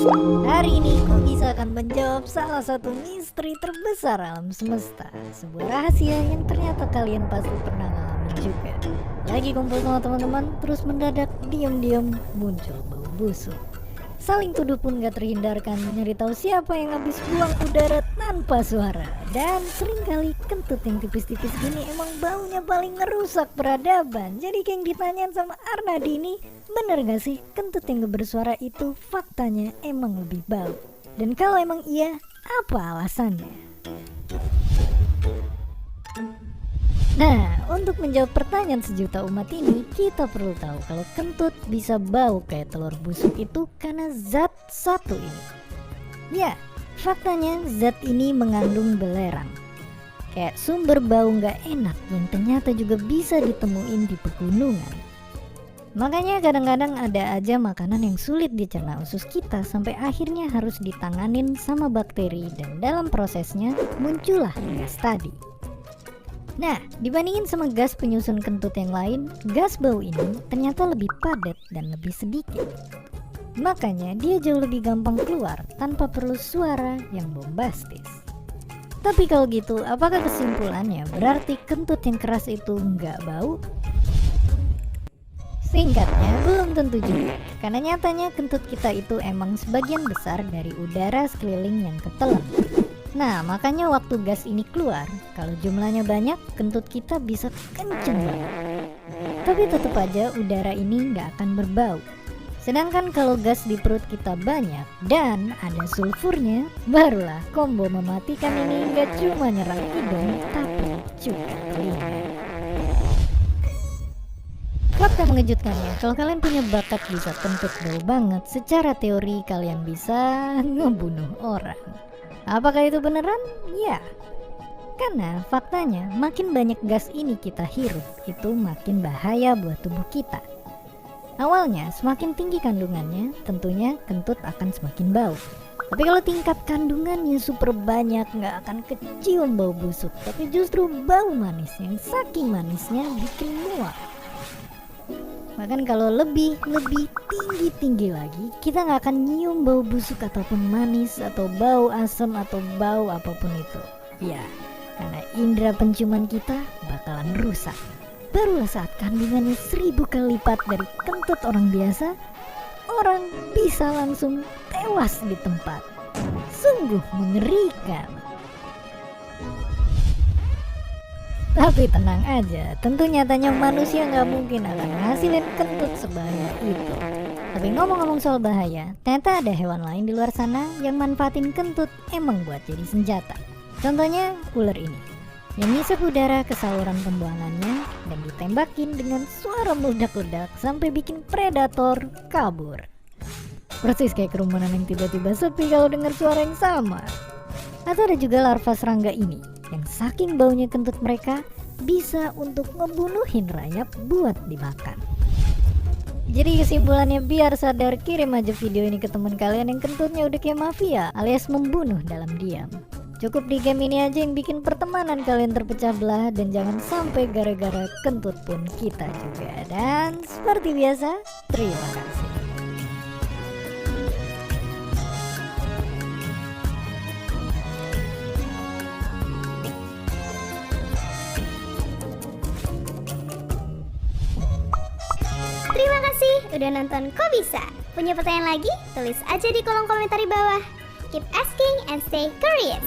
Hari ini Kobisa akan menjawab salah satu misteri terbesar alam semesta. Sebuah rahasia yang ternyata kalian pasti pernah ngalamin juga. Lagi kumpul sama teman-teman, terus mendadak diam-diam muncul bau busuk. Saling tuduh pun gak terhindarkan, nyari tahu siapa yang habis buang udara tanpa suara. Dan seringkali kentut yang tipis-tipis gini emang baunya paling ngerusak peradaban. Jadi kayak yang ditanyain sama Arnadi ini, bener gak sih kentut yang gak bersuara itu faktanya emang lebih bau? Dan kalau emang iya, apa alasannya? Nah, untuk menjawab pertanyaan sejuta umat ini, kita perlu tahu kalau kentut bisa bau kayak telur busuk itu karena zat satu ini. Ya, faktanya zat ini mengandung belerang. Kayak sumber bau gak enak yang ternyata juga bisa ditemuin di pegunungan. Makanya kadang-kadang ada aja makanan yang sulit dicerna usus kita sampai akhirnya harus ditanganin sama bakteri dan dalam prosesnya muncullah gas tadi. Nah, dibandingin sama gas penyusun kentut yang lain, gas bau ini ternyata lebih padat dan lebih sedikit. Makanya dia jauh lebih gampang keluar tanpa perlu suara yang bombastis. Tapi kalau gitu, apakah kesimpulannya berarti kentut yang keras itu nggak bau? Singkatnya, belum tentu juga. Karena nyatanya kentut kita itu emang sebagian besar dari udara sekeliling yang ketelan. Nah, makanya waktu gas ini keluar, kalau jumlahnya banyak, kentut kita bisa kenceng banget. Tapi tetap aja udara ini nggak akan berbau. Sedangkan kalau gas di perut kita banyak dan ada sulfurnya, barulah combo mematikan ini nggak cuma nyerang hidung, tapi juga telinga. Fakta mengejutkannya, kalau kalian punya bakat bisa kentut bau banget, secara teori kalian bisa ngebunuh orang. Apakah itu beneran? Ya. Karena faktanya makin banyak gas ini kita hirup, itu makin bahaya buat tubuh kita. Awalnya semakin tinggi kandungannya, tentunya kentut akan semakin bau. Tapi kalau tingkat kandungannya super banyak, nggak akan kecium bau busuk, tapi justru bau manis yang saking manisnya bikin muak. Bahkan kalau lebih tinggi lagi, kita nggak akan nyium bau busuk ataupun manis atau bau asam atau bau apapun itu. Ya, karena indera penciuman kita bakalan rusak. Barulah saat kandungannya 1000 kali lipat dari kentut orang biasa, orang bisa langsung tewas di tempat. Sungguh mengerikan. Tapi tenang aja, tentu nyatanya manusia nggak mungkin akan ngasilin kentut sebanyak itu. Tapi ngomong-ngomong soal bahaya, ternyata ada hewan lain di luar sana yang manfaatin kentut emang buat jadi senjata. Contohnya ular ini, yang ngisep udara ke saluran pembuangannya dan ditembakin dengan suara meledak-ledak sampai bikin predator kabur. Persis kayak kerumunan yang tiba-tiba sepi kalau dengar suara yang sama. Atau ada juga larva serangga ini, yang saking baunya kentut mereka bisa untuk ngebunuhin rayap buat dimakan. Jadi kesimpulannya, biar sadar, kirim aja video ini ke teman kalian yang kentutnya udah kayak mafia alias membunuh dalam diam. Cukup di game ini aja yang bikin pertemanan kalian terpecah belah, dan jangan sampai gara-gara kentut pun kita juga. Dan seperti biasa, terima kasih. Terima kasih udah nonton Kobisa. Punya pertanyaan lagi? Tulis aja di kolom komentar di bawah. Keep asking and stay curious.